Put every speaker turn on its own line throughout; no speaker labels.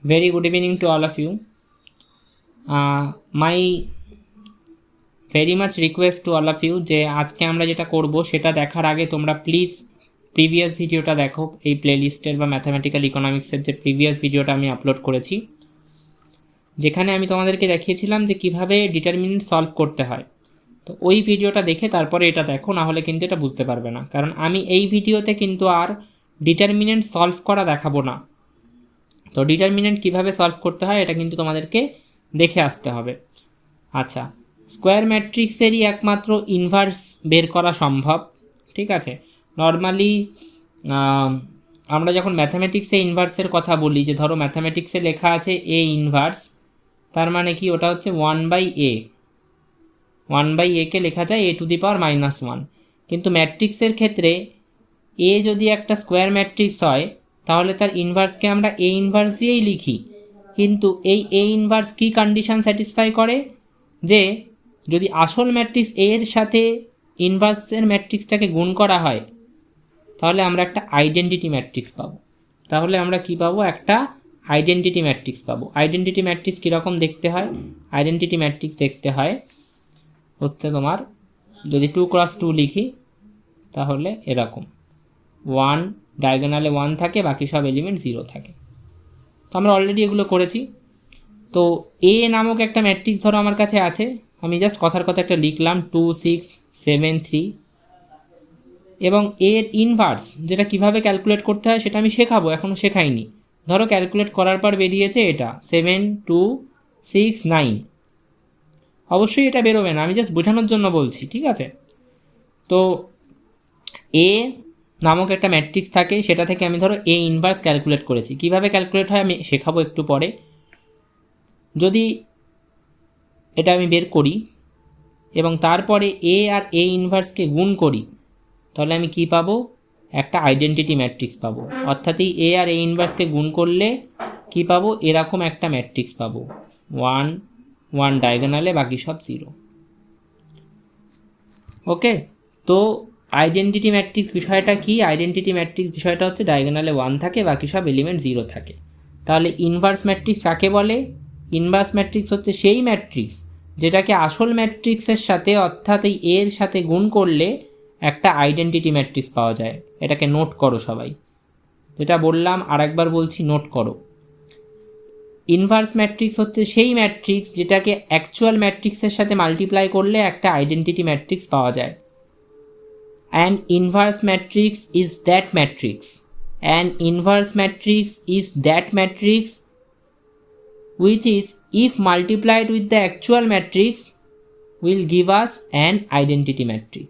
Very good evening to all of you. My very much request to all of you যে আজকে আমরা যেটা করব সেটা দেখার আগে তোমরা প্লিজ প্রিভিয়াস ভিডিওটা দেখো। এই প্লেলিস্টের বা ম্যাথামেটিক্যাল ইকোনমিক্সের যে প্রিভিয়াস ভিডিওটা আমি আপলোড করেছি, যেখানে আমি তোমাদেরকে দেখিয়েছিলাম যে কিভাবে ডিটারমিনেন্ট সলভ করতে হয়। তো ওই ভিডিওটা দেখে তারপরে এটা দেখো, না হলে কিন্তু এটা বুঝতে পারবে না। কারণ আমি এই ভিডিওতে কিন্তু আর ডিটারমিনেন্ট সলভ করা দেখাবো না। তো ডিটারমিনেন্ট কিভাবে সলভ করতে হয় এটা কিন্তু তোমাদেরকে দেখে আসতে হবে। আচ্ছা, স্কোয়ার ম্যাট্রিক্সেরই একমাত্র ইনভার্স বের করা সম্ভব, ঠিক আছে। নর্মালি আমরা যখন ম্যাথামেটিক্সে ইনভার্সের কথা বলি, যে ধরো ম্যাথামেটিক্সে লেখা আছে এ ইনভার্স, তার মানে কি ওটা হচ্ছে 1/a। 1/a কে লেখা যায় a⁻⁻1। কিন্তু ম্যাট্রিক্সের ক্ষেত্রে এ যদি একটা স্কোয়ার ম্যাট্রিক্স হয় তাহলে তার ইনভার্সকে আমরা এ ইনভার্স দিয়েই লিখি। কিন্তু এই A inverse key condition satisfy করে, যে যদি আসল ম্যাট্রিক্স এর সাথে ইনভার্সের ম্যাট্রিক্সটাকে গুণ করা হয় তাহলে আমরা একটা আইডেন্টিটি ম্যাট্রিক্স পাবো। তাহলে আমরা কি পাবো? একটা আইডেন্টিটি ম্যাট্রিক্স পাবো। আইডেন্টিটি ম্যাট্রিক্স কীরকম দেখতে হয়? আইডেন্টিটি ম্যাট্রিক্স দেখতে হয় হচ্ছে তোমার, যদি 2x2 লিখি তাহলে এরকম 1 ডায়াগোনালে 1 থাকে, বাকি সব এলিমেন্ট 0 থাকে। তো আমরা অলরেডি এগুলো করেছি। তো এ নামক একটা ম্যাট্রিক্স ধরো আমার কাছে আছে, আমি জাস্ট কথার কথা একটা লিখলাম 2 6 7 3, এবং এর ইনভার্স যেটা কিভাবে ক্যালকুলেট করতে হয় সেটা আমি শেখাবো, এখনও শেখাইনি। ধরো ক্যালকুলেট করার পর বেরিয়েছে এটা 7 2 6 9। অবশ্যই এটা বেরোবে না, আমি জাস্ট বোঝানোর জন্য বলছি, ঠিক আছে। তো এ নামক একটা ম্যাট্রিক্স থাকে, সেটা থেকে আমি ধরো এ ইনভার্স ক্যালকুলেট করেছি। কিভাবে ক্যালকুলেট হয় আমি শেখাবো একটু পরে। যদি এটা আমি বের করি এবং তারপরে এ আর এ ইনভার্সকে গুণ করি তাহলে আমি কি পাবো? একটা আইডেন্টিটি ম্যাট্রিক্স পাবো। অর্থাৎ এই এ আর এ ইনভার্সকে গুণ করলে কি পাবো? এরকম একটা ম্যাট্রিক্স পাবো, 1 1 ডায়াগোনালে, বাকি সব 0। ওকে, তো আইডেন্টিটি ম্যাট্রিক্স বিষয়টা কি? আইডেন্টিটি ম্যাট্রিক্স বিষয়টা হচ্ছে ডায়াগোনালে 1 থাকে, বাকি সব এলিমেন্ট 0 থাকে। তাহলে ইনভার্স ম্যাট্রিক্স কাকে বলে? ইনভার্স ম্যাট্রিক্স হচ্ছে সেই ম্যাট্রিক্স যেটাকে আসল ম্যাট্রিক্সের সাথে, অর্থাৎ এই এর সাথে গুণ করলে একটা আইডেন্টিটি ম্যাট্রিক্স পাওয়া যায়। এটাকে নোট করো সবাই, যেটা বললাম আরেকবার বলছি, নোট করো। ইনভার্স ম্যাট্রিক্স হচ্ছে সেই ম্যাট্রিক্স যেটাকে অ্যাকচুয়াল ম্যাট্রিক্সের সাথে মাল্টিপ্লাই করলে একটা আইডেন্টিটি ম্যাট্রিক্স পাওয়া যায়। An inverse matrix is that matrix. An inverse matrix is that matrix which is, if multiplied with the actual matrix, will give us an identity matrix.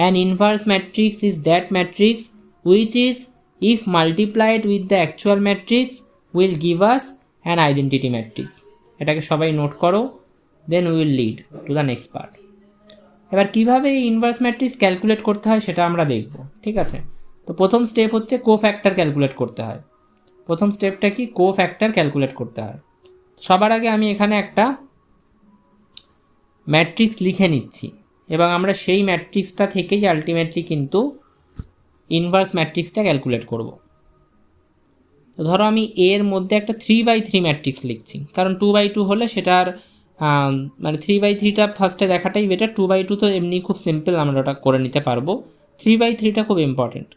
An inverse matrix is that matrix which is, if multiplied with the actual matrix, will give us an identity matrix. এটাকে সবাই note করো, then we will lead to the next part. এবার কীভাবে এই inverse matrix calculate করতে হয় সেটা আমরা দেখব, ঠিক আছে। তো প্রথম স্টেপ হচ্ছে কোফ্যাক্টর ক্যালকুলেট করতে হয়। প্রথম স্টেপটা কি? কোফ্যাক্টর ক্যালকুলেট করতে হয়। সবার আগে আমি এখানে একটা ম্যাট্রিক্স লিখে নিচ্ছি এবং আমরা সেই ম্যাট্রিক্সটা থেকেই আলটিমেটলি কিন্তু ইনভার্স ম্যাট্রিক্সটা ক্যালকুলেট করব। তো ধরো আমি এর মধ্যে একটা 3/3 ম্যাট্রিক্স লিখছি, কারণ 2/2 হলে সেটার মানে 3/3টা ফার্স্টে দেখাটাই বেটার। 2/2 তো এমনি খুব সিম্পল, আমরা ওটা করে নিতে পারবো। 3/3টা খুব ইম্পর্টেন্ট।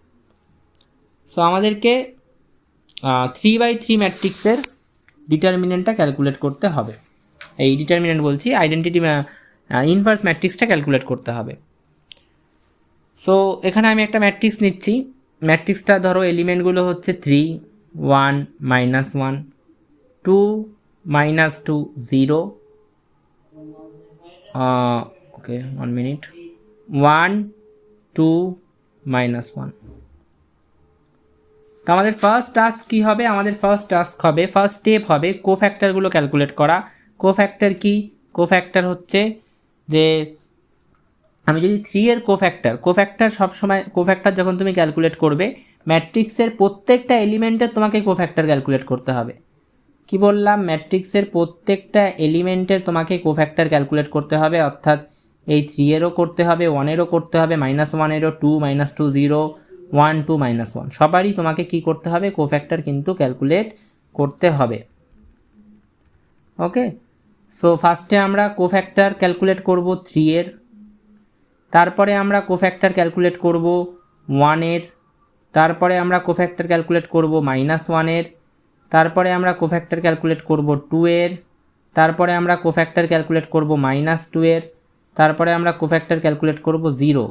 সো আমাদেরকে 3/3 ম্যাট্রিক্সের ডিটারমিনেন্টটা ক্যালকুলেট করতে হবে। এই ডিটারমিনেন্ট বলছি, আইডেন্টিটি ইনভার্স ম্যাট্রিক্সটা ক্যালকুলেট করতে হবে। সো এখানে আমি একটা ম্যাট্রিক্স নিচ্ছি। ম্যাট্রিক্সটা ধরো এলিমেন্টগুলো হচ্ছে 3 1 -1 2 -2 0, ওকে 1 মিনিট, 1 2 -1। তো আমাদের ফার্স্ট টাস্ক কী হবে? আমাদের ফার্স্ট স্টেপ হবে কোফ্যাক্টরগুলো ক্যালকুলেট করা। কোফ্যাক্টর কি? কোফ্যাক্টর হচ্ছে যে আমি যদি 3 এর কোফ্যাক্টর সবসময়, কোফ্যাক্টর যখন তুমি ক্যালকুলেট করবে ম্যাট্রিক্সের প্রত্যেকটা এলিমেন্টের তোমাকে কোফ্যাক্টর ক্যালকুলেট করতে হবে। কি বললাম? ম্যাট্রিক্সের প্রত্যেকটা এলিমেন্টের তোমাকে কোফ্যাক্টর ক্যালকুলেট করতে হবে, অর্থাৎ এই 3 এরও করতে হবে, 1-এরও করতে হবে, -1-এরও, 2 -2 0 1 2 -1, সবারই তোমাকে কি করতে হবে? কোফ্যাক্টর কিন্তু ক্যালকুলেট করতে হবে। ওকে, সো ফার্স্টে আমরা কোফ্যাক্টর ক্যালকুলেট করব 3 এর, তারপরে আমরা কোফ্যাক্টর ক্যালকুলেট করব 1 এর, তারপরে আমরা কোফ্যাক্টর ক্যালকুলেট করব -1 এর, তারপরে আমরা কোফ্যাক্টর ক্যালকুলেট করব 2 এর, তারপরে আমরা কোফ্যাক্টর ক্যালকুলেট করব -2 এর, তারপরে আমরা কোফ্যাক্টর ক্যালকুলেট করব 0,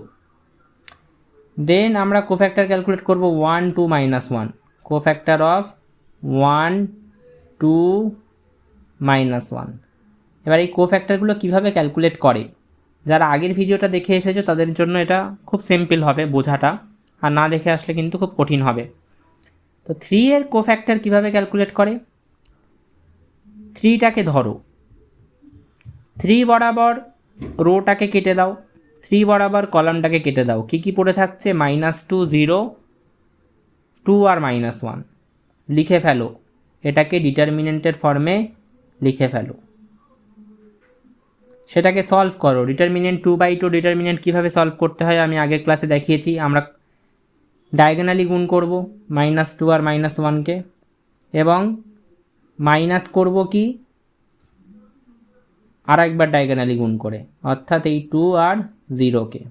দেন আমরা কোফ্যাক্টর ক্যালকুলেট করব 1 2 -1, কোফ্যাক্টর অফ 1 2 -1। এবার এই কোফ্যাক্টরগুলো কীভাবে ক্যালকুলেট করে, যারা আগের ভিডিওটা দেখে এসেছো তাদের জন্য এটা খুব সিম্পল হবে বোঝাটা, আর না দেখে আসলে কিন্তু খুব কঠিন হবে। তো 3 এর কোফ্যাক্টর কীভাবে ক্যালকুলেট করে, 3টাকে ধরো, 3 বরাবর রোটাকে কেটে দাও, 3 বরাবর কলামটাকে কেটে দাও, কী কী পড়ে থাকছে -2 0 2 আর -1, লিখে ফেলো, এটাকে ডিটারমিনেন্টের ফর্মে লিখে ফেলো, সেটাকে সলভ করো। ডিটারমিনেন্ট 2/2 ডিটারমিনেন্ট কীভাবে সলভ করতে হয় আমি আগের ক্লাসে দেখিয়েছি। আমরা ডায়াগোনালি গুণ করব -2 আর -1কে, এবং মাইনাস করব কি আর একবার ডায়াগোনালি গুণ করে, অর্থাৎ এই 2 আর 0কে।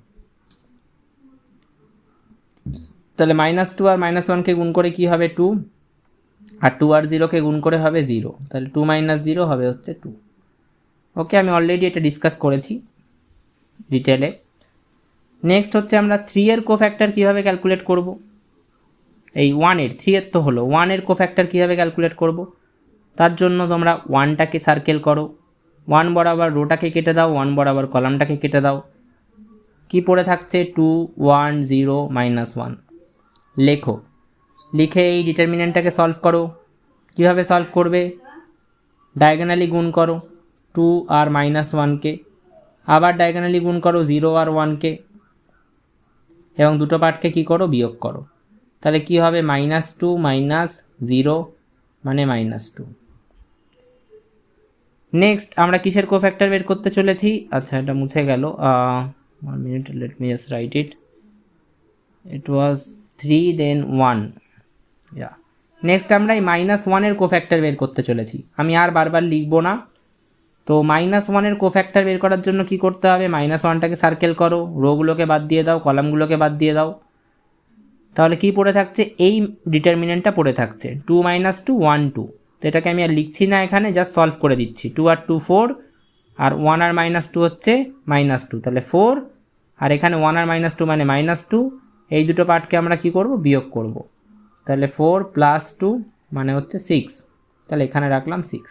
তাহলে -2 আর -1কে গুণ করে কি হবে 2, আর 2 আর 0কে গুণ করে হবে 0, তাহলে 2 - 0 হবে হচ্ছে 2। ওকে, আমি অলরেডি এটা ডিসকাস করেছি ডিটেলে। নেক্সট হচ্ছে আমরা 3 এর কোফ্যাক্টর কীভাবে ক্যালকুলেট করব, এই 1 এর, 3 এর তো হলো, 1 এর কোফ্যাক্টর কীভাবে ক্যালকুলেট করব, তার জন্য তোমরা 1টাকে সার্কেল করো, 1 বরাবর রোটাকে কেটে দাও, 1 বরাবর কলামটাকে কেটে দাও, কি পড়ে থাকছে 2 1 0 -1, লেখো, লিখে এই ডিটারমিনেন্টটাকে সলভ করো। কীভাবে সলভ করবে, ডায়াগোনালি গুণ করো 2 আর -1কে, আবার ডায়াগোনালি গুণ করো 0 আর 1কে, এবং দুটো পার্টকে কী করো বিয়োগ করো, তাহলে কি হবে -2 -0 মানে -2। নেক্সট আমরা কিসের কোফ্যাক্টর বের করতে চলেছি, আচ্ছা এটা মুছে গেল, 1 minute, let me just write it, it was 3 then 1, yeah. Next আমরা এই -1 এর কোফ্যাক্টর বের করতে চলেছি, আমি আর বারবার লিখবো না। তো -1 এর কোফ্যাক্টর বের করার জন্য কি করতে হবে, -1টাকে সার্কেল করো, রোগুলোকে বাদ দিয়ে দাও, কলামগুলোকে বাদ দিয়ে দাও, তাহলে কি পড়ে থাকছে, এই ডিটারমিনেন্টটা পড়ে থাকছে 2 - 2 1 2। তো এটাকে আমি আর লিখছি না, এখানে জাস্ট সলভ করে দিচ্ছি, 2 আর 2 4, আর 1 আর -2 হচ্ছে -2, তাহলে 4, আর এখানে 1 আর -2 মানে -2, এই দুটো পার্টকে আমরা কি করব বিয়োগ করব, তাহলে 4 + 2 মানে হচ্ছে 6, তাহলে এখানে রাখলাম 6।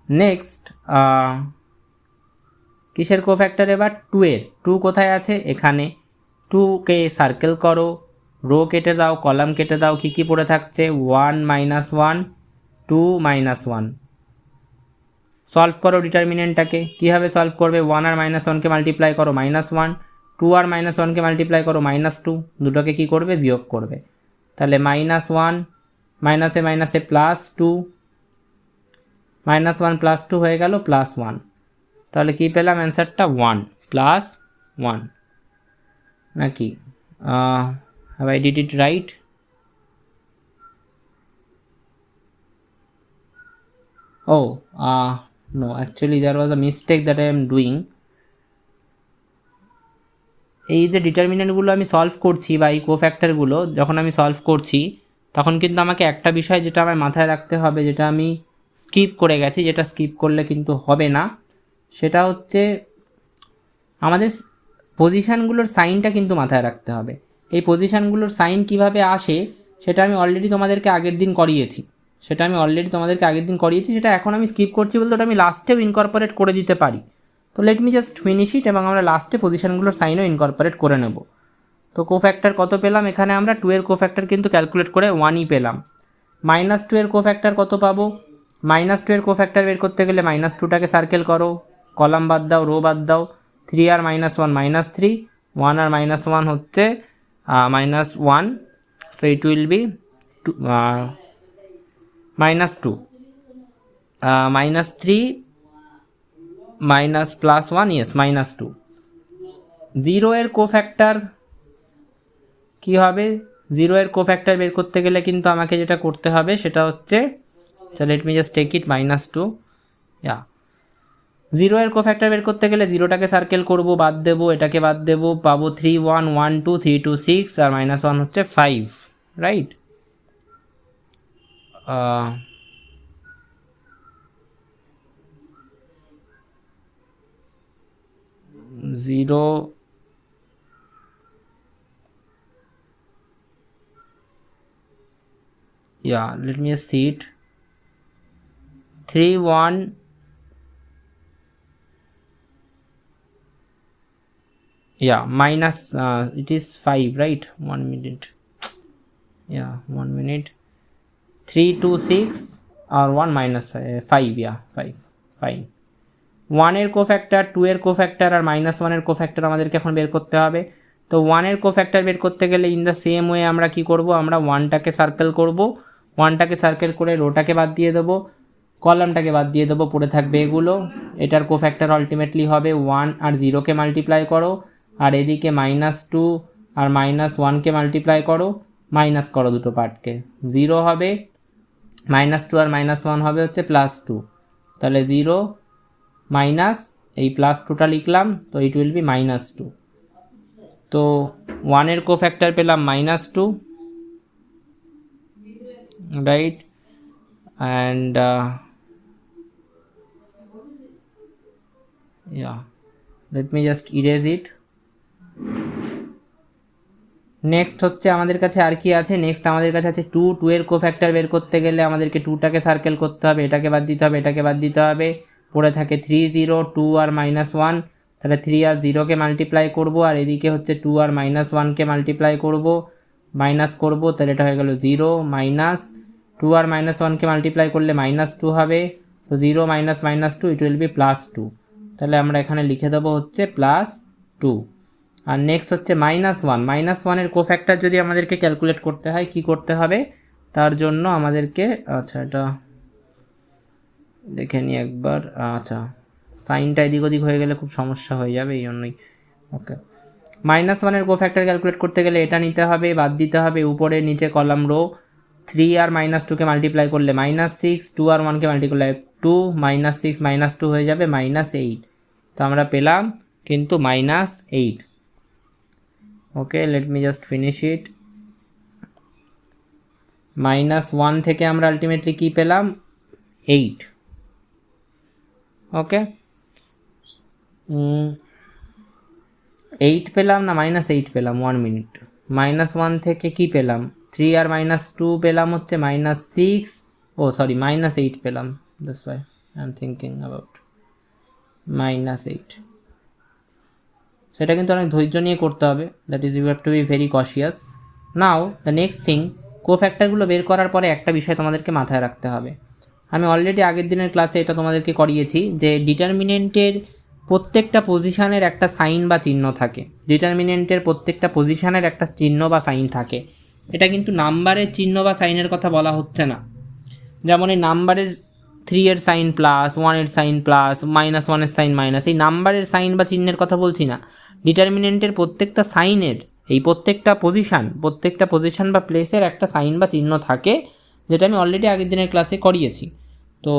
নেক্সট কিসের কোফ্যাক্টর, এবার 2 এর, 2 কোথায় আছে এখানে, 2কে সার্কেল করো, রো কেটে দাও, কলাম কেটে দাও, কী কী পড়ে থাকছে 1 -1 2 -1, সলভ করো ডিটারমিনেন্টটাকে। কীভাবে সলভ করবে, 1 আর -1কে মাল্টিপ্লাই করো -1, 2 আর -1কে মাল্টিপ্লাই করো -2, দুটোকে কী করবে বিয়োগ করবে, তাহলে -1 মাইনাসে মাইনাসে +2, -1 + 2 হয়ে গেল +1, তাহলে কী পেলাম অ্যান্সারটা 1 + 1 নাকি, have I did it right? Oh, no, actually there was a mistake that I am doing. এই যে ডিটারমিনেন্টগুলো আমি সলভ করছি বা এই কোফ্যাক্টরগুলো যখন আমি সলভ করছি তখন কিন্তু আমাকে একটা বিষয় যেটা আমার মাথায় রাখতে হবে, যেটা আমি স্কিপ করে গেছি, যেটা স্কিপ করলে কিন্তু হবে না, সেটা হচ্ছে আমাদের পজিশানগুলোর সাইনটা কিন্তু মাথায় রাখতে হবে। এই পজিশানগুলোর সাইন কিভাবে আসে সেটা আমি অলরেডি তোমাদেরকে আগের দিন করিয়েছি, সেটা এখন আমি স্কিপ করছি বলতে ওটা আমি লাস্টেও ইনকর্পোরেট করে দিতে পারি। তো লেট মি জাস্ট ফিনিশ ইট, এবং আমরা লাস্টে পজিশানগুলোর সাইনও ইনকর্পোরেট করে নেব। তো কোফ্যাক্টর কত পেলাম, এখানে আমরা 2 এর কোফ্যাক্টর কিন্তু ক্যালকুলেট করে 1ই পেলাম। -2 এর কোফ্যাক্টর কত পাবো, -2 এর কোফ্যাক্টর বের করতে গেলে -2টাকে সার্কেল করো, কলাম বাদ দাও, রো বাদ দাও, 3 আর -1 -3, 1 আর -1 হচ্ছে -1, so it will be -2 -3 +1, yes -2। 0 এর কোফ্যাক্টর কি হবে, 0 এর কোফ্যাক্টর বের করতে গেলে কিন্তু আমাকে যেটা করতে হবে সেটা হচ্ছে, so let me just take it -2, yeah, 0 এর কোফ্যাক্টর বের করতে গেলে 0টাকে সার্কেল করব, বাদ দেবো, এটাকে বাদ দেবো, পাবো 3 1 1 2 3 2 6 আর -1 হচ্ছে 5, right. 0 yeah, let me just see it, 3 1 yeah minus it is 5, right, 1 minute, yeah 1 minute, 3 2 6 or 1 minus 5, yeah 5, fine। 1 এর কোফ্যাক্টর, 2 এর কোফ্যাক্টর আর -1 এর কোফ্যাক্টর আমাদেরকে এখন বের করতে হবে। তো 1 এর কোফ্যাক্টর বের করতে গেলে ইন দ্য সেম ওয়ে আমরা কি করব, আমরা 1টাকে সার্কেল করব, 1টাকে সার্কেল করে রোটাকে বাদ দিয়ে দেবো, কলামটাকে বাদ দিয়ে দেবো, পড়ে থাকবে এগুলো। এটার কোফ্যাক্টর আলটিমেটলি হবে 1 আর 0কে মাল্টিপ্লাই করো, আর এদিকে -2 আর -1কে মাল্টিপ্লাই করো, মাইনাস করো দুটো পার্টকে, 0 হবে, -2 আর -1 হবে হচ্ছে +2, তাহলে 0 মাইনাস এই +2টা লিখলাম, তো ইট উইল বি -2। তো 1 এর কোফ্যাক্টর পেলাম -2, right, and yeah, let me just erase it। Next হচ্ছে আমাদের কাছে আর কি আছে, নেক্সট আমাদের কাছে আছে 2, 2 এর কোফ্যাক্টর বের করতে গেলে আমাদেরকে 2টাকে সার্কেল করতে হবে, এটাকে বাদ দিতে হবে, এটাকে বাদ দিতে হবে, পড়ে থাকে 3 0 2 আর -1, তাহলে 3 আর 0কে মাল্টিপ্লাই করব, আর এদিকে হচ্ছে 2 আর -1কে মাল্টিপ্লাই করব, মাইনাস করব, তাহলে এটা হয়ে গেল 0 মাইনাস 2 আর -1কে মাল্টিপ্লাই করলে -2 হবে, so 0 minus -2 it will be +2, তাহলে আমরা এখানে লিখে দেবো হচ্ছে +2। আর নেক্সট হচ্ছে -1, -1 এর কোফ্যাক্টর যদি আমাদেরকে ক্যালকুলেট করতে হয় কি করতে হবে, তার জন্য আমাদেরকে, আচ্ছা এটা দেখে নিই একবার, আচ্ছা সাইনটা এদিক ওদিক হয়ে গেলে খুব সমস্যা হয়ে যাবে, এই জন্যই, ওকে। -1 এর কোফ্যাক্টর ক্যালকুলেট করতে গেলে এটা নিতে হবে, বাদ দিতে হবে, উপরে নিচে কলাম রো, 3 আর -2কে মাল্টিপ্লাই করলে -6, 2 আর 1কে মাল্টিপ্লাই করলে 2, -6 -2 হয়ে যাবে -8, তো আমরা পেলাম কিন্তু -8। Okay, let me just finish it. -1 থেকে আমরা আলটিমেটলি কি পেলাম, 8, ওকে। 8 পেলাম না -8 পেলাম, 1 মিনিট, -1 থেকে কি পেলাম, 3 আর -2 পেলাম হচ্ছে -6, ও সরি -8 পেলাম, that's why I am thinking about -8। সেটা কিন্তু অনেক ধৈর্য নিয়ে করতে হবে, that is you have to be very cautious. Now the next thing, কোফ্যাক্টরগুলো বের করার পরে একটা বিষয় তোমাদেরকে মাথায় রাখতে হবে, আমি অলরেডি আগের দিনের ক্লাসে এটা তোমাদেরকে করিয়েছি যে ডিটারমিনেন্টের প্রত্যেকটা পজিশানের একটা সাইন বা চিহ্ন থাকে, ডিটারমিনেন্টের প্রত্যেকটা পজিশানের একটা চিহ্ন বা সাইন থাকে। এটা কিন্তু নাম্বারের চিহ্ন বা সাইনের কথা বলা হচ্ছে না, যেমন এই নাম্বারের 3 এর সাইন প্লাস, 1 এর সাইন প্লাস, -1 এর সাইন মাইনাস, এই নাম্বারের সাইন বা চিহ্নের কথা বলছি না, ডিটারমিনেন্টের প্রত্যেকটা সাইনের, এই প্রত্যেকটা পজিশান বা প্লেসের একটা সাইন বা চিহ্ন থাকে, যেটা আমি অলরেডি আগের দিনের ক্লাসে করিয়েছি। তো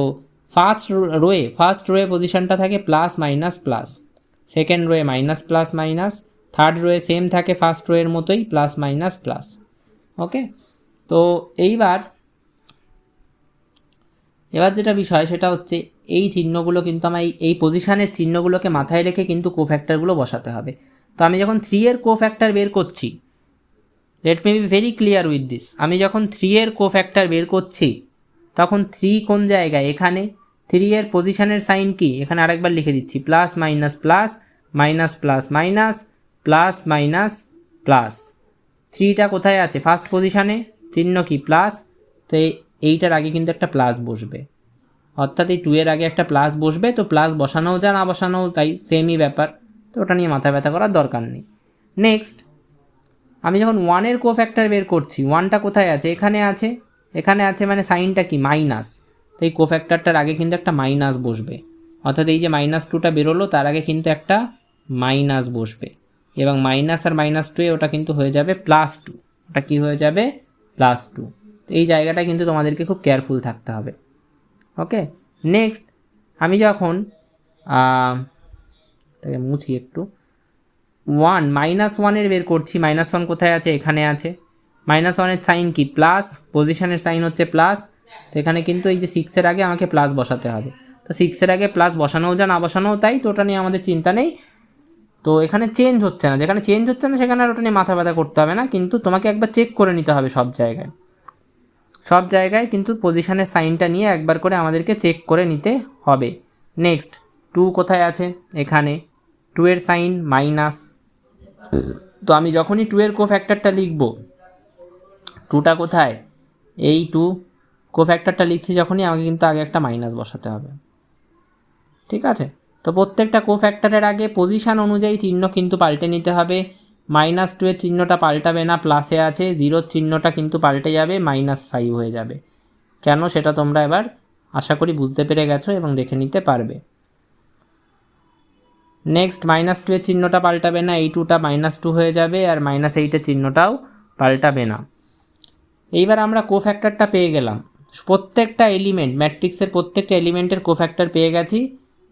ফার্স্ট রোয়ে পজিশানটা থাকে প্লাস মাইনাস প্লাস, সেকেন্ড রোয়ে মাইনাস প্লাস মাইনাস, থার্ড রোয়ে সেম থাকে ফার্স্ট রোয়ের মতোই প্লাস মাইনাস প্লাস, ওকে। তো এবার যেটা বিষয় সেটা হচ্ছে এই চিহ্নগুলো কিন্তু আমার এই পজিশানের চিহ্নগুলোকে মাথায় রেখে কিন্তু কোফ্যাক্টরগুলো বসাতে হবে। তো আমি যখন 3 এর কোফ্যাক্টর বের করছি, let me be very clear with this, আমি যখন 3 এর কোফ্যাক্টর বের করছি তখন 3 কোন জায়গায়, এখানে 3 এর পজিশানের সাইন কি, এখানে আরেকবার লিখে দিচ্ছি, plus minus plus, minus plus minus, plus minus plus. 3টা কোথায় আছে, ফার্স্ট পজিশানে, চিহ্ন কি প্লাস, তো এইটার আগে কিন্তু একটা প্লাস বসবে, অর্থাৎ এই 2 এর আগে একটা প্লাস বসবে, তো প্লাস বসানোও যা না বসানোও তাই সেমই ব্যাপার, তো ওটা নিয়ে মাথা ব্যথা করার দরকার নেই। নেক্সট আমি যখন 1 এর কোফ্যাক্টর বের করছি, 1টা কোথায় আছে, এখানে আছে মানে সাইনটা কি মাইনাস, তো এই কোফ্যাক্টরটার আগে কিন্তু একটা মাইনাস বসবে, অর্থাৎ এই যে -2টা বেরোলো তার আগে কিন্তু একটা মাইনাস বসবে, এবং মাইনাস আর মাইনাস টু ওটা কিন্তু হয়ে যাবে +2, ওটা কি হয়ে যাবে +2। তো এই জায়গাটা কিন্তু তোমাদেরকে খুব কেয়ারফুল থাকতে হবে। ওকে, নেক্সট আমি যখন এটাকে মুছি একটু, -1 বের করছি। -1 কোথায় আছে, এখানে আছে। -1 সাইন কি প্লাস, পজিশনের সাইন হচ্ছে প্লাস, তো এখানে কিন্তু এই যে 6 আগে আমাকে প্লাস বসাতে হবে। তো 6 আগে প্লাস বসানোও যা না বসানোও তাই, তো ওটা নিয়ে আমাদের চিন্তা নেই। তো এখানে চেঞ্জ হচ্ছে না, যেখানে চেঞ্জ হচ্ছে না সেখানে আর ওটা নিয়ে মাথা ব্যথা করতে হবে না, কিন্তু তোমাকে একবার চেক করে নিতে হবে সব জায়গায় কিন্তু পজিশনের সাইনটা নিয়ে একবার করে আমাদেরকে চেক করে নিতে হবে। নেক্সট 2 কোথায় আছে, এখানে 2 এর সাইন মাইনাস, তো আমি যখনই 2 এর কোফ্যাক্টরটা লিখব, 2টা কোথায়, এই 2 কোফ্যাক্টরটা লিখছি যখনই, আমাকে কিন্তু আগে একটা মাইনাস বসাতে হবে। ঠিক আছে, তো প্রত্যেকটা কোফ্যাক্টরের আগে পজিশান অনুযায়ী চিহ্ন কিন্তু পাল্টে নিতে হবে। -2 এর চিহ্নটা পাল্টাবে না, প্লাসে আছে। 0 চিহ্নটা কিন্তু পাল্টে যাবে, -5 হয়ে যাবে। কেন সেটা তোমরা এবার আশা করি বুঝতে পেরে গেছো এবং দেখে নিতে পারবে। নেক্সট -2 এর চিহ্নটা পাল্টাবে না, এই 2টা -2 হয়ে যাবে, আর -8 এর চিহ্নটাও পাল্টাবে না। এইবার আমরা কোফ্যাক্টরটা পেয়ে গেলাম, প্রত্যেকটা এলিমেন্ট ম্যাট্রিক্সের প্রত্যেকটা এলিমেন্টের কোফ্যাক্টর পেয়ে গেছি।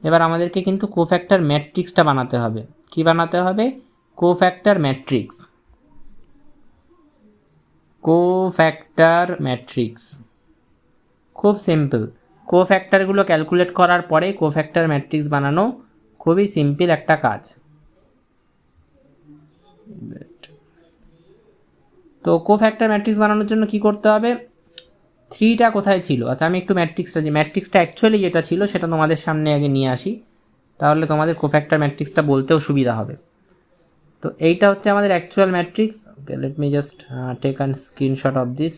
এবার আমাদেরকে কিন্তু কোফ্যাক্টর ম্যাট্রিক্সটা বানাতে হবে। কি বানাতে হবে, কোফ্যাক্টর ম্যাট্রিক্স। খুব সিম্পল, কোফ্যাক্টরগুলো ক্যালকুলেট করার পরে কোফ্যাক্টর ম্যাট্রিক্স বানানো খুবই সিম্পল একটা কাজ। তো কোফ্যাক্টর ম্যাট্রিক্স বানানোর জন্য কি করতে হবে, 3টা কোথায় ছিল, আচ্ছা আমি একটু ম্যাট্রিক্সটা অ্যাকচুয়ালি যেটা ছিল সেটা তোমাদের সামনে আগে নিয়ে আসি, তাহলে তোমাদের কোফ্যাক্টর ম্যাট্রিক্সটা বলতেও সুবিধা হবে। তো এইটা হচ্ছে আমাদের actual matrix. Okay, let me just take an screenshot of this.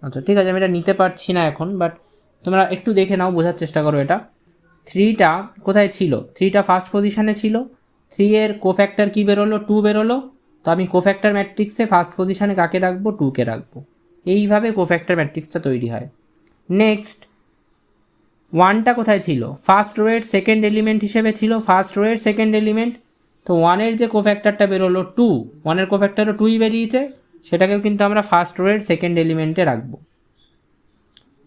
আচ্ছা ঠিক আছে, আমি এটা নিতে পারছি না এখন, বাট তোমরা একটু দেখে নাও, বোঝার চেষ্টা করো। এটা 3টা কোথায় ছিল, 3টা ফার্স্ট পজিশানে ছিল। 3 এর কোফ্যাক্টর কী বেরোলো, 2 বেরোলো। তো আমি কোফ্যাক্টর ম্যাট্রিক্সে ফার্স্ট পজিশানে কাকে রাখবো, 2কে রাখবো। এইভাবে কোফ্যাক্টর ম্যাট্রিক্সটা তৈরি হয়। নেক্সট 1টা কোথায় ছিল, ফার্স্ট রো এর সেকেন্ড এলিমেন্ট হিসেবে ছিল, ফার্স্ট রো এর সেকেন্ড এলিমেন্ট। তো 1-এর যে কোফ্যাক্টরটা বেরোলো 2, 1-এর কোফ্যাক্টরও 2ই বেরিয়েছে, সেটাকেও কিন্তু আমরা ফার্স্ট রো এর সেকেন্ড এলিমেন্টে রাখবো।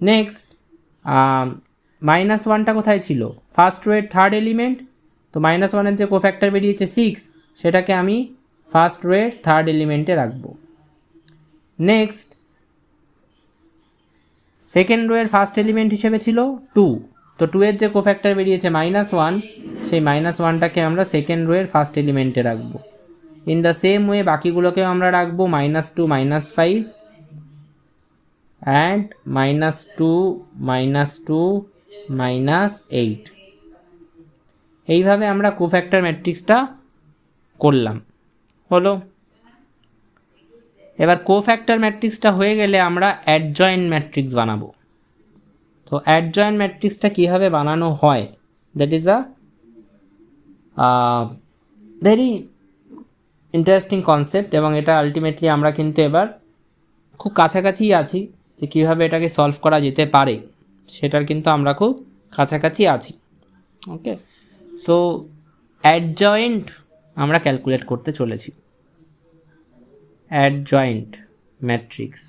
নেক্সট -1টা কোথায় ছিল, ফার্স্ট রো এর থার্ড এলিমেন্ট। তো -1-এর যে কোফ্যাক্টর বেরিয়েছে 6, সেটাকে আমি ফার্স্ট রো এর থার্ড এলিমেন্টে রাখবো। নেক্সট সেকেন্ড রো এর ফার্স্ট এলিমেন্ট হিসেবে ছিল 2, তো 2 এর যে কোফ্যাক্টর বেরিয়েছে -1, সেই -1টাকে আমরা সেকেন্ড রো এর ফার্স্ট এলিমেন্টে রাখবো। ইন দ্য সেম ওয়ে বাকিগুলোকেও আমরা রাখবো, -2 -5 অ্যান্ড -2 -2 -8। এইভাবে আমরা কোফ্যাক্টর ম্যাট্রিক্সটা করলাম, হলো। এবার কোফ্যাক্টর ম্যাট্রিক্সটা হয়ে গেলে আমরা অ্যাডজয়েন্ট ম্যাট্রিক্স বানাবো। তো অ্যাডজয়েন্ট ম্যাট্রিক্সটা কীভাবে বানানো হয়, that is a very interesting concept, এবং এটা আলটিমেটলি আমরা কিন্তু এবার খুব কাছাকাছিই আছি যে কীভাবে এটাকে সলভ করা যেতে পারে, সেটার কিন্তু আমরা খুব কাছাকাছি আছি। ওকে, সো অ্যাডজয়েন্ট আমরা ক্যালকুলেট করতে চলেছি, adjoint matrix.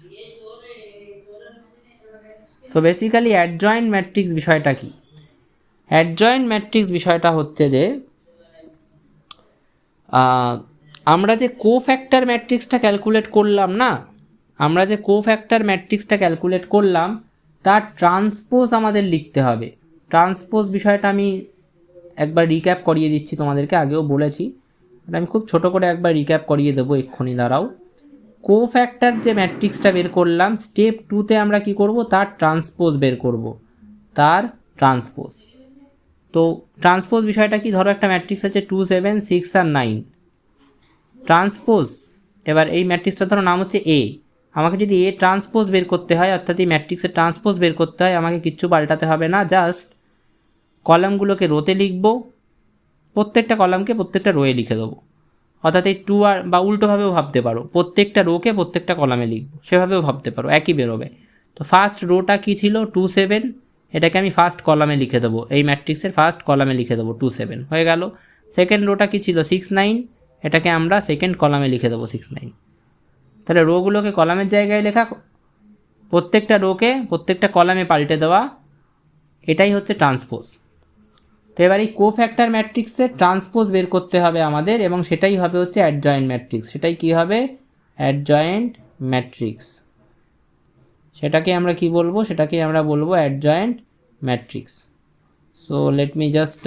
So basically adjoint matrix বিষয়টা কি, অ্যাডজয়েন্ট ম্যাট্রিক্স বিষয়টা হচ্ছে যে আমরা যে কোফ্যাক্টর ম্যাট্রিক্সটা ক্যালকুলেট করলাম না, আমরা যে কোফ্যাক্টর ম্যাট্রিক্সটা ক্যালকুলেট করলাম তার ট্রান্সপোজ আমাদের লিখতে হবে। ট্রান্সপোজ বিষয়টা আমি একবার রিক্যাপ করিয়ে দিচ্ছি তোমাদেরকে, আগেও বলেছি, আমি খুব ছোট করে একবার রিক্যাপ করিয়ে দেবো এক্ষুনি, দাঁড়াও। কোফ্যাক্টর যে ম্যাট্রিক্সটা বের করলাম, স্টেপ 2তে আমরা কি করব, তার ট্রান্সপোজ বের করব, তার ট্রান্সপোজ। তো ট্রান্সপোজ বিষয়টা কি, ধরো একটা ম্যাট্রিক্স আছে 2 7 6 আর 9, ট্রান্সপোজ, এবার এই ম্যাট্রিক্সটার ধরো নাম হচ্ছে এ, আমাকে যদি এ ট্রান্সপোজ বের করতে হয়, অর্থাৎ এই ম্যাট্রিক্সের ট্রান্সপোজ বের করতে হয়, আমাকে কিচ্ছু পাল্টাতে হবে না, জাস্ট কলামগুলোকে রোতে লিখব, প্রত্যেকটা কলামকে প্রত্যেকটা রোয়ে লিখে দেবো। অর্থাৎ এই 2 আর বা উল্টোভাবেও ভাবতে পারো, প্রত্যেকটা রোকে প্রত্যেকটা কলামে লিখবো, সেভাবেও ভাবতে পারো, একই বেরোবে। তো ফার্স্ট রোটা কী ছিল, 2 7, এটাকে আমি ফার্স্ট কলামে লিখে দেবো, এই ম্যাট্রিক্সের ফার্স্ট কলামে লিখে দেবো 2 7, হয়ে গেল। সেকেন্ড রোটা কী ছিল 6 9, এটাকে আমরা সেকেন্ড কলামে লিখে দেবো 6 9। তাহলে রোগুলোকে কলামের জায়গায় লেখা, প্রত্যেকটা রোকে প্রত্যেকটা কলামে পাল্টে দেওয়া, এটাই হচ্ছে ট্রান্সপোজ। তো এবার এই কোফ্যাক্টর ম্যাট্রিক্সের ট্রান্সপোজ বের করতে হবে আমাদের, এবং সেটাই হবে হচ্ছে অ্যাডজয়েন্ট ম্যাট্রিক্স। সেটাই কি হবে? Adjoint matrix. সেটাকে আমরা কি বলবো? সেটাকে আমরা বলবো adjoint matrix. So let me just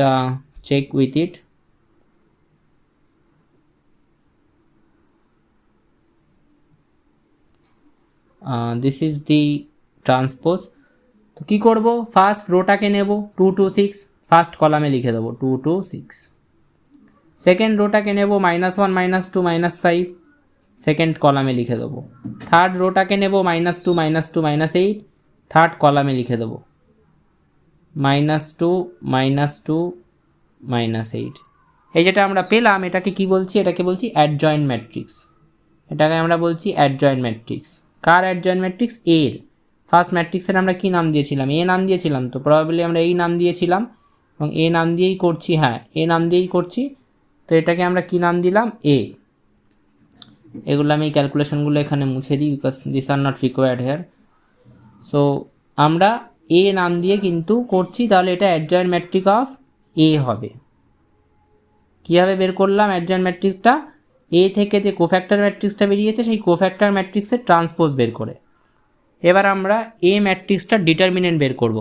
check with it. This is the transpose. তো কী করবো? ফার্স্ট রোটাকে নেব 2 2 6, ফার্স্ট কলামে লিখে দেবো 2 2 6। সেকেন্ড রোটাকে নেব -1 -2 -5, সেকেন্ড কলামে লিখে দেবো। থার্ড রোটাকে নেব -2 -2 -8, থার্ড কলামে লিখে দেবো -2 -2 -8। এই যেটা আমরা পেলাম, এটাকে কি বলছি? এটাকে বলছি অ্যাডজয়েন্ট ম্যাট্রিক্স। এটাকে আমরা বলছি অ্যাডজয়েন্ট ম্যাট্রিক্স। কার অ্যাডজয়েন্ট ম্যাট্রিক্স? এর। ফার্স্ট ম্যাট্রিক্সের আমরা কি নাম দিয়েছিলাম? এ নাম দিয়েছিলাম। তো প্রবাবলি আমরা এই নাম দিয়েছিলাম, এবং এ নাম দিয়েই করছি। হ্যাঁ, এ নাম দিয়েই করছি। তো এটাকে আমরা কি নাম দিলাম? এ। এগুলো আমি ক্যালকুলেশনগুলো এখানে মুছে দিই, because this are not required here. So আমরা এ নাম দিয়ে কিন্তু করছি, তাহলে এটা অ্যাডজয়েন্ট ম্যাট্রিক্স অফ এ হবে। কীভাবে বের করলাম অ্যাডজয়েন্ট ম্যাট্রিক্সটা? এ থেকে যে কোফ্যাক্টর ম্যাট্রিক্সটা বেরিয়েছে, সেই কোফ্যাক্টর ম্যাট্রিক্সের ট্রান্সপোজ বের করে এবার আমরা এ ম্যাট্রিক্সটার ডিটারমিনেন্ট বের করব।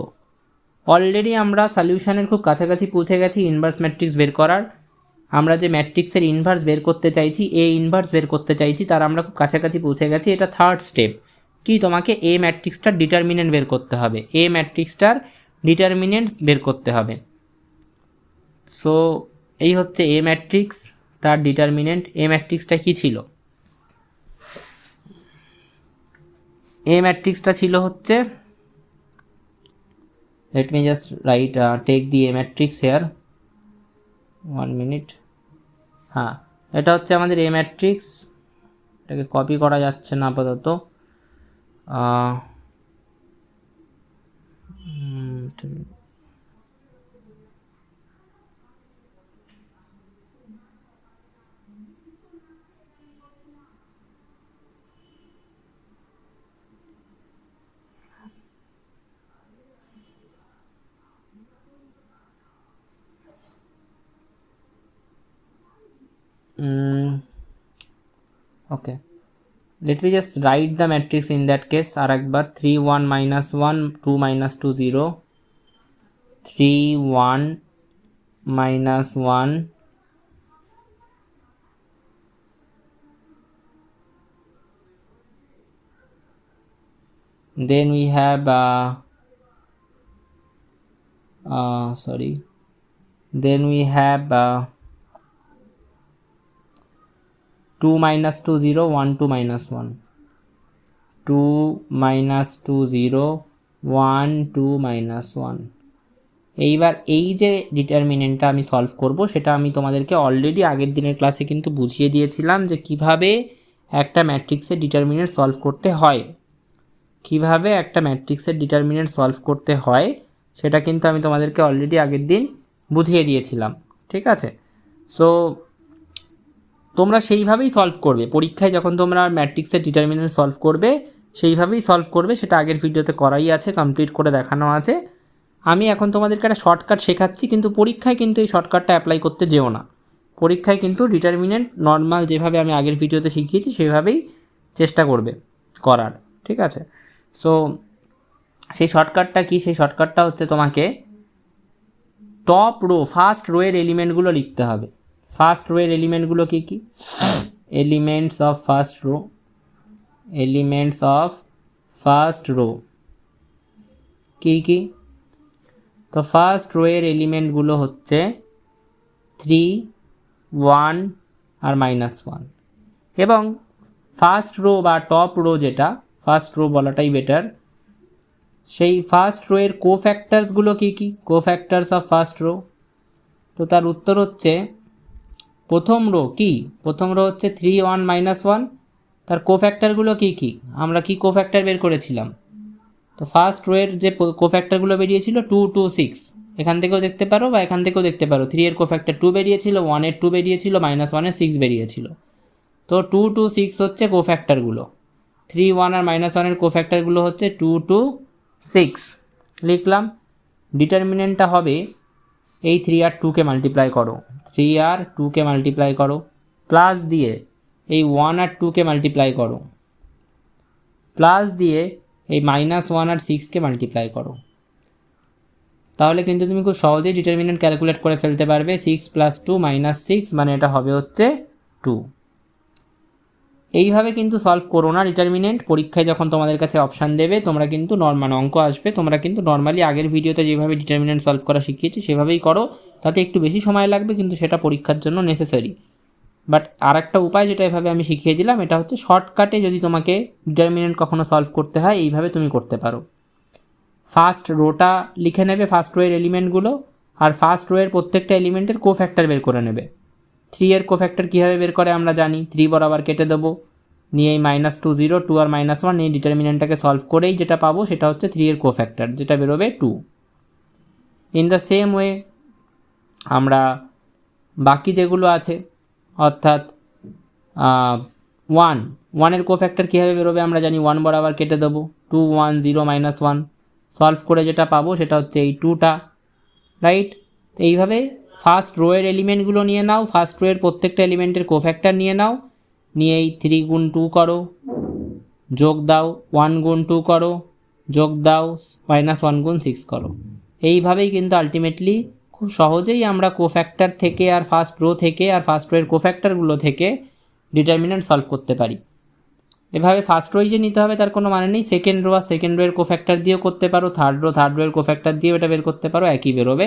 অলরেডি আমরা সলিউশনের খুব কাছাকাছি পৌঁছে গেছি ইনভার্স ম্যাট্রিক্স বের করার। আমরা যে ম্যাট্রিক্সের ইনভার্স বের করতে চাইছি, এ ইনভার্স বের করতে চাইছি, তার আমরা খুব কাছাকাছি পৌঁছে গেছি। এটা থার্ড স্টেপ। কি? তোমাকে এ ম্যাট্রিক্সটার ডিটারমিনেন্ট বের করতে হবে। এ ম্যাট্রিক্সটার ডিটারমিনেন্ট বের করতে হবে। সো এই হচ্ছে এ ম্যাট্রিক্স, তার ডিটারমিনেন্ট। এ ম্যাট্রিক্সটা কী ছিল? এ ম্যাট্রিক্সটা ছিল হচ্ছে, let me just write take the A matrix here, 1 minute। হ্যাঁ, এটা হচ্ছে আমাদের A matrix। এটাকে কপি করা যাচ্ছে না আপাতত। Okay, let me just write the matrix in that case arekbar 3 1 -1 2 -2 0 3 1 -1 then we have then we have 2 -2 0 1 2 -1 2 -2 0 1 2 -1। এইবার এই যে ডিটারমিনেন্টটা আমি সলভ করব, সেটা আমি তোমাদেরকে অলরেডি আগের দিনের ক্লাসে কিন্তু বুঝিয়ে দিয়েছিলাম যে কিভাবে একটা ম্যাট্রিক্সের ডিটারমিনেন্ট সলভ করতে হয়। কিভাবে একটা ম্যাট্রিক্সের ডিটারমিনেন্ট সলভ করতে হয় সেটা কিন্তু আমি তোমাদেরকে অলরেডি আগের দিন বুঝিয়ে দিয়েছিলাম। ঠিক আছে? সো তোমরা সেইভাবেই সলভ করবে। পরীক্ষায় যখন তোমরা ম্যাট্রিক্সের ডিটারমিনেন্ট সলভ করবে, সেইভাবেই সলভ করবে। সেটা আগের ভিডিওতে করাই আছে, কমপ্লিট করে দেখানো আছে। আমি এখন তোমাদেরকে একটা শর্টকাট শেখাচ্ছি, কিন্তু পরীক্ষায় কিন্তু এই শর্টকাটটা অ্যাপ্লাই করতে যেও না। পরীক্ষায় কিন্তু ডিটারমিনেন্ট নর্মাল যেভাবে আমি আগের ভিডিওতে শিখিয়েছি সেভাবেই চেষ্টা করবে করার। ঠিক আছে? সো সেই শর্টকাটটা কি? সেই শর্টকাটটা হচ্ছে তোমাকে টপ রো, ফার্স্ট রোয়ের এলিমেন্টগুলো লিখতে হবে। ফার্স্ট রোয়ের এলিমেন্টগুলো কী কী? Elements of first row, elements of first row কী কী? তো ফার্স্ট রোয়ের এলিমেন্টগুলো হচ্ছে 3 1 আর -1। এবং ফার্স্ট রো বা টপ রো, যেটা ফার্স্ট রো বলাটাই বেটার, সেই ফার্স্ট রোয়ের কোফ্যাক্টার্সগুলো কী কী? Cofactors of first row. তো তার উত্তর হচ্ছে প্রথম রো কি? প্রথম রো হচ্ছে 3 1 -1। তার কোফ্যাক্টরগুলো কী কী? আমরা কি কোফ্যাক্টর বের করেছিলাম? তো ফার্স্ট রোয়ের যে কোফ্যাক্টরগুলো বেরিয়েছিল 2 2 6, এখান থেকেও দেখতে পারো বা এখান থেকেও দেখতে পারো। 3 এর কোফ্যাক্টর 2 বেরিয়েছিল, 1 এর 2 বেরিয়েছিল, -1 এর 6 বেরিয়েছিল। তো 2 2 6 হচ্ছে কোফ্যাক্টরগুলো, 3 1 আর -1 এর কোফ্যাক্টরগুলো হচ্ছে 2 2 6 লিখলাম। ডিটারমিনেন্টটা হবে এই 3 আর 2কে মাল্টিপ্লাই করো, 3 আর 2কে মাল্টিপ্লাই করো, প্লাস দিয়ে এই 1 আর 2কে মাল্টিপ্লাই করো, প্লাস দিয়ে এই -1 আর 6কে মাল্টিপ্লাই করো। তাহলে কিন্তু তুমি খুব সহজেই ডিটারমিনেন্ট ক্যালকুলেট করে ফেলতে পারবে। 6 + 2 - 6 মানে এটা হবে হচ্ছে 2। এইভাবে কিন্তু সলভ করো না ডিটারমিনেন্ট। পরীক্ষায় যখন তোমাদের কাছে অপশান দেবে তোমরা কিন্তু নর্মাল অঙ্ক আসবে, তোমরা কিন্তু নর্মালি আগের ভিডিওতে যেভাবে ডিটারমিনেন্ট সলভ করা শিখিয়েছি সেভাবেই করো। তাতে একটু বেশি সময় লাগবে কিন্তু সেটা পরীক্ষার জন্য নেসেসারি। বাট আর একটা উপায় যেটা এভাবে আমি শিখিয়ে দিলাম, এটা হচ্ছে শর্টকাটে যদি তোমাকে ডিটারমিনেন্ট কখনো সলভ করতে হয় এইভাবে তুমি করতে পারো। ফার্স্ট রোটা লিখে নেবে, ফার্স্ট রোয়ের এলিমেন্টগুলো, আর ফার্স্ট রোয়ের প্রত্যেকটা এলিমেন্টের কোফ্যাক্টর বের করে নেবে। 3 এর কোফ্যাক্টর কীভাবে বের করে আমরা জানি, 3 বরাবর কেটে দেবো, নিয়ে এই -2 0 2 আর -1 এই ডিটারমিনেন্টটাকে সলভ করেই যেটা পাবো সেটা হচ্ছে 3 এর কোফ্যাক্টর, যেটা বেরোবে 2। ইন দ্য সেম ওয়ে আমরা বাকি যেগুলো আছে অর্থাৎ 1 এর কোফ্যাক্টর কীভাবে বেরোবে আমরা জানি, 1 বরাবর কেটে দেবো, 2 1 0 -1 সলভ করে যেটা পাবো সেটা হচ্ছে এই 2টা, রাইট। তো এইভাবে ফার্স্ট রোয়ের এলিমেন্টগুলো নিয়ে নাও, ফার্স্ট রোয়ের প্রত্যেকটা এলিমেন্টের কোফ্যাক্টর নিয়ে নাও, নিয়ে এই 3 গুণ 2 করো, যোগ দাও 1 গুণ 2 করো, যোগ দাও -1 গুণ 6 করো। এইভাবেই কিন্তু আলটিমেটলি খুব সহজেই আমরা কোফ্যাক্টর থেকে আর ফার্স্ট রো থেকে আর ফার্স্ট রোয়ের কোফ্যাক্টরগুলো থেকে ডিটারমিনেন্ট সলভ করতে পারি। এভাবে ফার্স্ট রোই যে নিতে হবে তার কোনো মানে নেই, সেকেন্ড রো আর সেকেন্ড রোয়ের কোফ্যাক্টর দিয়েও করতে পারো, থার্ড রোয়ের কোফ্যাক্টর দিয়েও এটা বের করতে পারো, একই বেরোবে।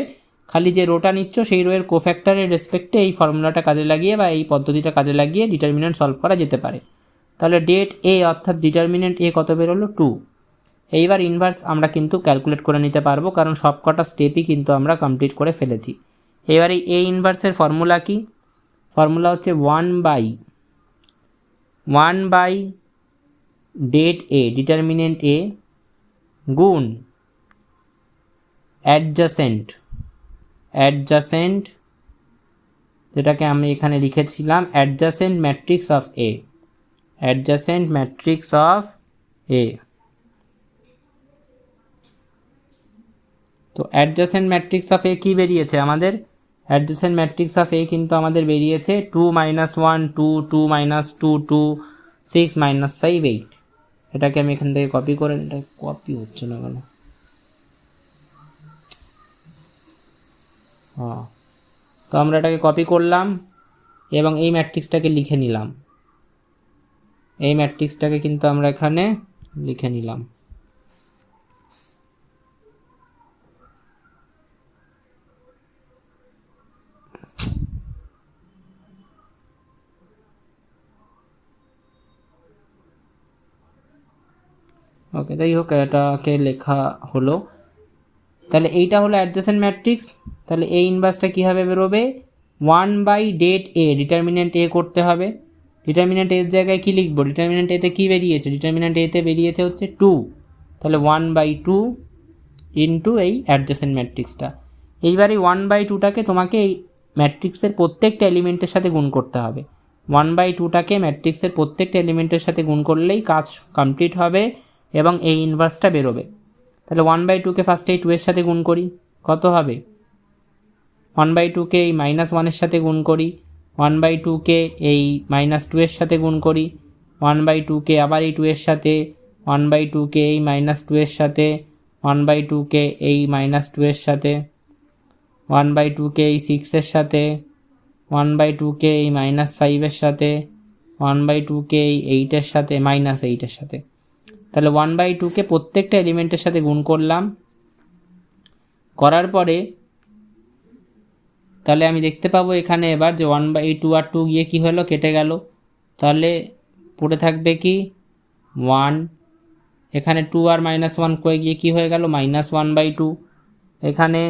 খালি যে রোটা নিচ্ছ সেই রোয়ের কোফ্যাক্টরের রেসপেক্টে এই ফর্মুলাটা কাজে লাগিয়ে বা এই পদ্ধতিটা কাজে লাগিয়ে ডিটারমিনেন্ট সলভ করা যেতে পারে। তাহলে ডেট এ অর্থাৎ ডিটারমিনেন্ট এ কত বেরোলো 2। এইবার ইনভার্স আমরা কিন্তু ক্যালকুলেট করে নিতে পারবো কারণ সবকটা স্টেপই কিন্তু আমরা কমপ্লিট করে ফেলেছি। এবারে এ ইনভার্সের ফর্মুলা কি, ফর্মুলা হচ্ছে 1/1 ডেট এ ডিটারমিনেন্ট এ গুণ অ্যাডজাসেন্ট যেটাকে আমি এখানে লিখেছিলাম adjacent matrix of A, adjacent matrix of A. তো অ্যাডজাসেন্ট ম্যাট্রিক্স অফ এ কী বেরিয়েছে আমাদের, অ্যাডজাসেন্ট ম্যাট্রিক্স অফ এ কিন্তু আমাদের বেরিয়েছে 2 - 1 2 2 - 2 2 6 -5 8। এটাকে আমি এখান থেকে কপি করে, এটা কপি হচ্ছে না কেন, হ্যাঁ। তো আমরা এটাকে কপি করলাম এবং এই ম্যাট্রিক্সটাকে লিখে নিলাম, এই ম্যাট্রিক্সটাকে কিন্তু আমরা এখানে লিখে নিলাম। ওকে, যাই হোক এটাকে লেখা হলো। তাহলে এইটা হলো অ্যাডজাসেন্ট ম্যাট্রিক্স। তাহলে এই ইনভার্সটা কীভাবে বেরোবে, 1/ডেট এ ডিটারমিনেন্ট এ করতে হবে। ডিটারমিনেন্ট এর জায়গায় কী লিখবো, ডিটারমিনেন্ট এতে কী বেরিয়েছে, ডিটারমিনেন্ট এতে বেরিয়েছে হচ্ছে 2। তাহলে 1/2 ইন্টু এই অ্যাডজাসেন্ট ম্যাট্রিক্সটা। এইবার এই 1/2টাকে তোমাকে এই ম্যাট্রিক্সের প্রত্যেকটা এলিমেন্টের সাথে গুণ করতে হবে। 1/2টাকে ম্যাট্রিক্সের প্রত্যেকটা এলিমেন্টের সাথে গুণ করলেই কাজ কমপ্লিট হবে এবং এই ইনভার্সটা বেরোবে। তাহলে 1/2কে ফার্স্টে এই 2 এর সাথে গুণ করি, কত হবে, 1/2কে এই -1 এর সাথে গুণ করি, 1/2কে এই -2 এর সাথে গুণ করি, 1/2কে আবার এই 2 এর সাথে, 1/2কে এই -2 এর সাথে, 1/2কে এই -2 এর সাথে, 1/2কে এই 6 এর সাথে, 1/2কে এই -5 এর সাথে, 1/2কে এই 8 এর সাথে, -8 এর সাথে। তাহলে 1/2কে প্রত্যেকটা এলিমেন্টের সাথে গুণ করলাম, করার পরে তাহলে আমি দেখতে পাবো এখানে এবার যে 1/2 আর 2 গিয়ে কী হলো, কেটে গেল। তাহলে পড়ে থাকবে কি 1, এখানে 2 আর -1 করে গিয়ে কী হয়ে গেল, -1/2। এখানে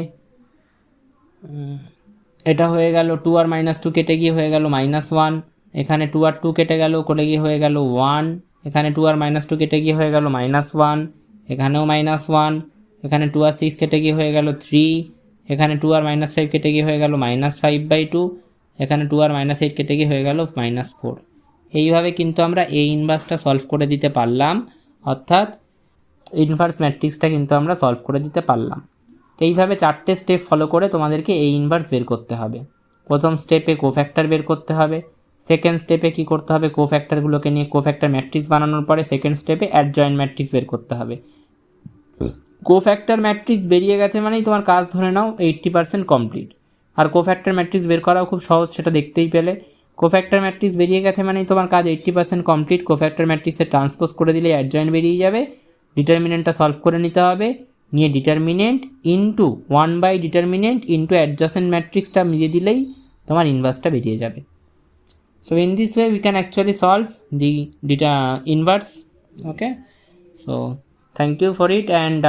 এটা হয়ে গেল 2 আর -2 কেটে গিয়ে হয়ে গেল -1, এখানে 2 আর 2 কেটে গেল, করে গিয়ে হয়ে গেল 1, এখানে 2 আর -2 কেটে গিয়ে হয়ে গেল -1, এখানেও -1, এখানে 2 আর 6 কেটে গিয়ে হয়ে গেল 3, এখানে 2 আর -5 কেটে গিয়ে হয়ে গেল -5/2, এখানে 2 আর -8 কেটে গিয়ে হয়ে গেল -4। এইভাবে কিন্তু আমরা এ ইনভার্সটা সলভ করে দিতে পারলাম, অর্থাৎ ইনভার্স ম্যাট্রিক্সটা কিন্তু আমরা সলভ করে দিতে পারলাম। তো এইভাবে 4টে স্টেপ ফলো করে তোমাদেরকে এ ইনভার্স বের করতে হবে। প্রথম স্টেপে কোফ্যাক্টর বের করতে হবে, সেকেন্ড স্টেপে কী করতে হবে, কোফ্যাক্টরগুলোকে নিয়ে কোফ্যাক্টর ম্যাট্রিক্স বানানোর পরে সেকেন্ড স্টেপে অ্যাডজয়েন্ট ম্যাট্রিক্স বের করতে হবে। কোফ্যাক্টর ম্যাট্রিক্স বেরিয়ে গেছে মানেই তোমার কাজ ধরে নাও 80% কমপ্লিট। আর কোফ্যাক্টর ম্যাট্রিক্স বের করাও খুব সহজ, সেটা দেখতেই পেলে। কোফ্যাক্টর ম্যাট্রিক্স বেরিয়ে গেছে মানেই তোমার কাজ 80% কমপ্লিট। কোফ্যাক্টর ম্যাট্রিক্সে ট্রান্সপোজ করে দিলে অ্যাডজয়েন্ট বেরিয়ে যাবে। ডিটারমিনেন্টটা সলভ করে নিতে হবে, নিয়ে ডিটারমিনেন্ট ইন্টু 1/ডিটারমিনেন্ট ইন্টু অ্যাডজাসেন্ট ম্যাট্রিক্সটা মিলিয়ে দিলেই তোমার ইনভার্সটা বেরিয়ে যাবে। So in this way we can actually solve the inverse. Okay, so thank you for it, and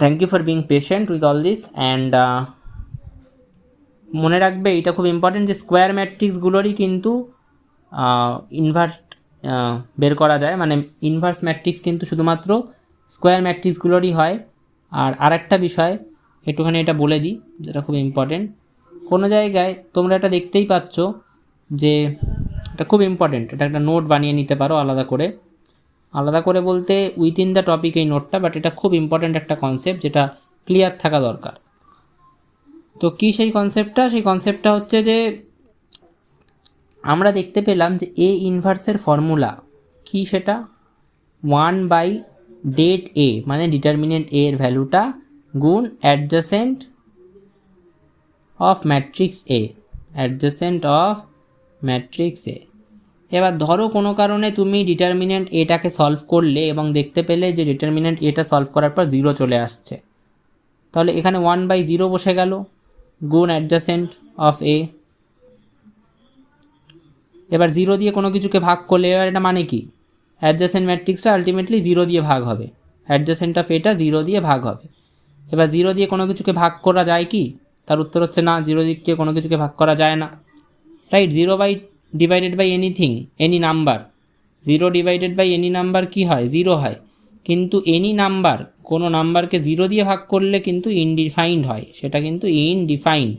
thank you for being patient with all this, and মনে রাখবে এটা খুব ইম্পর্টেন্ট যে স্কোয়ার ম্যাট্রিক্সগুলোরই কিন্তু ইনভার্ট বের করা যায়, মানে ইনভার্স ম্যাট্রিক্স কিন্তু শুধুমাত্র স্কোয়ার ম্যাট্রিক্সগুলোরই হয়। আর আরেকটা বিষয় একটুখানি এটা বলে দিই, যেটা খুব ইম্পর্টেন্ট। কোনো জায়গায় তোমরা এটা দেখতেই পাচ্ছ যে এটা খুব ইম্পর্টেন্ট, এটা একটা নোট বানিয়ে নিতে পারো আলাদা করে বলতে উইথিন দ্য টপিক এই নোটটা, বাট এটা খুব ইম্পর্টেন্ট একটা কনসেপ্ট যেটা ক্লিয়ার থাকা দরকার। তো কী সেই কনসেপ্টটা হচ্ছে যে আমরা দেখতে পেলাম যে এ ইনভার্সের ফর্মুলা কি, সেটা 1/det মানে ডিটারমিনেন্ট এ এর ভ্যালুটা গুণ অ্যাডজাসেন্ট অফ ম্যাট্রিক্স এ, এবার ধরো কোনো কারণে তুমি ডিটারমিনেন্ট এটাকে সলভ করলে এবং দেখতে পেলে যে ডিটারমিনেন্ট এটা সলভ করার পর 0 চলে আসছে, তাহলে এখানে 1/0 বসে গেল গুণ অ্যাডজাসেন্ট অফ এ। এবার 0 দিয়ে কোনো কিছুকে ভাগ করলে এবার এটা মানে কি, অ্যাডজাসেন্ট ম্যাট্রিক্সটা আলটিমেটলি 0 দিয়ে ভাগ হবে, অ্যাডজাসেন্ট অফ এটা 0 দিয়ে ভাগ হবে। এবার 0 দিয়ে কোনো কিছুকে ভাগ করা যায় কি, তার উত্তর হচ্ছে না, 0 দিয়ে কোনো কিছুকে ভাগ করা যায় না, right. 0 divided by anything, any number, 0 divided by any number কী হয়, 0 হয়। কিন্তু এনি নাম্বার, কোনো নাম্বারকে 0 দিয়ে ভাগ করলে কিন্তু ইনডিফাইন্ড হয়, সেটা কিন্তু ইনডিফাইন্ড।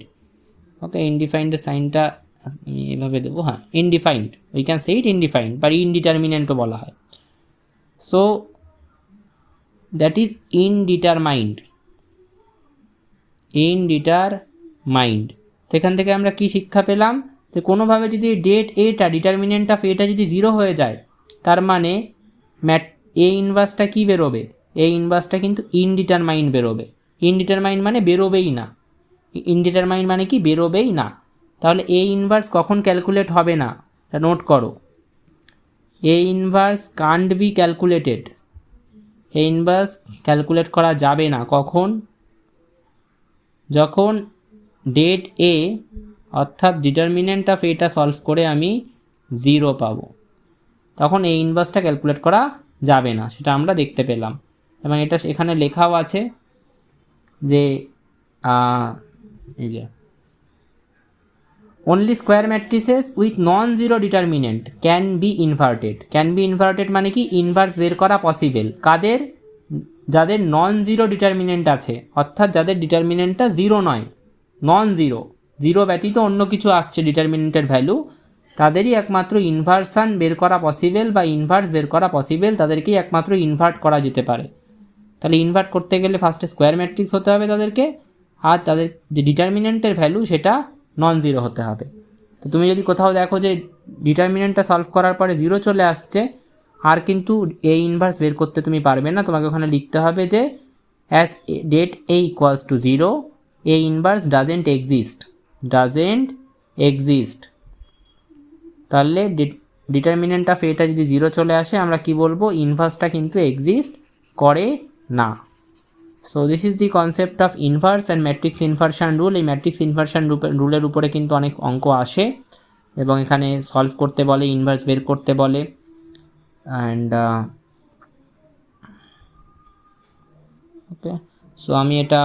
ওকে, ইনডিফাইন্ডের সাইনটা আমি এভাবে দেবো, হ্যাঁ, ইনডিফাইন্ড, উই ক্যান সে ইট ইনডিফাইন্ড, বা ইনডিটারমিনেন্টও বলা হয়। So that is indeterminate. তো এখান থেকে আমরা কি শিক্ষা পেলাম, যে কোনোভাবে যদি ডেট এটা ডিটারমিনেন্ট অফ এটা যদি 0 হয়ে যায়, তার মানে এ ইনভার্সটা কী বেরোবে, এ ইনভার্সটা কিন্তু ইনডিটারমাইন্ড বেরোবে। ইনডিটারমাইন্ড মানে বেরোবেই না, ইনডিটারমাইন্ড মানে কি, বেরোবেই না। তাহলে এ ইনভার্স কখন ক্যালকুলেট হবে না, এটা নোট করো। A inverse can't be calculated, A inverse calculate করা যাবে না কখন, যখন ডেট এ অর্থাৎ ডিটারমিনেন্ট অফ এটা সলভ করে আমি 0 পাবো, তখন এই ইনভার্সটা ক্যালকুলেট করা যাবে না, সেটা আমরা দেখতে পেলাম। এবং এটা এখানে লেখাও আছে যে এই যে only square matrices with non-zero determinant can be inverted। can be inverted মানে কি, ইনভার্স বের করা পসিবল কাদের, যাদের নন জিরো ডিটারমিনেন্ট আছে, অর্থাৎ যাদের ডিটারমিনেন্টটা 0 নয়, নন জিরো, 0 ব্যতীত অন্য কিছু আসছে ডিটারমিনেন্টের ভ্যালু, তাদেরই একমাত্র ইনভার্সান বের করা পসিবল বা ইনভার্স বের করা পসিবল, তাদেরকেই একমাত্র ইনভার্ট করা যেতে পারে। তাহলে ইনভার্ট করতে গেলে ফার্স্টে স্কোয়ার ম্যাট্রিক্স হতে হবে তাদেরকে, আর তাদের যে ডিটারমিনেন্টের ভ্যালু সেটা নন জিরো হতে হবে। তো তুমি যদি কোথাও দেখো যে ডিটারমিনেন্টটা সলভ করার পরে 0 চলে আসছে, আর কিন্তু এ ইনভার্স বের করতে তুমি পারবে না, তোমাকে ওখানে লিখতে হবে যে as det A equals to 0 A inverse doesn't exist. তাহলে ডিটারমিনেন্ট অফ এটা যদি 0 চলে আসে, আমরা কি বলবো, ইনভার্সটা কিন্তু এক্সিস্ট করে না। So this is the concept of inverse and matrix inversion rule. এই ম্যাট্রিক্স ইনভার্সান রুলের উপরে কিন্তু অনেক অঙ্ক আসে এবং এখানে সলভ করতে বলে, ইনভার্স বের করতে বলে। অ্যান্ড ওকে, সো আমি এটা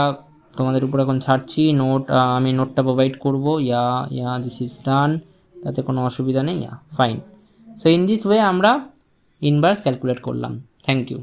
তোমাদের উপর এখন ছাড়ছি নোট, আমি নোটটা প্রোভাইড করবো। দিস ইজ ডান, তাতে কোনো অসুবিধা নেই, fine. So in this way আমরা ইনভার্স ক্যালকুলেট করলাম। Thank you.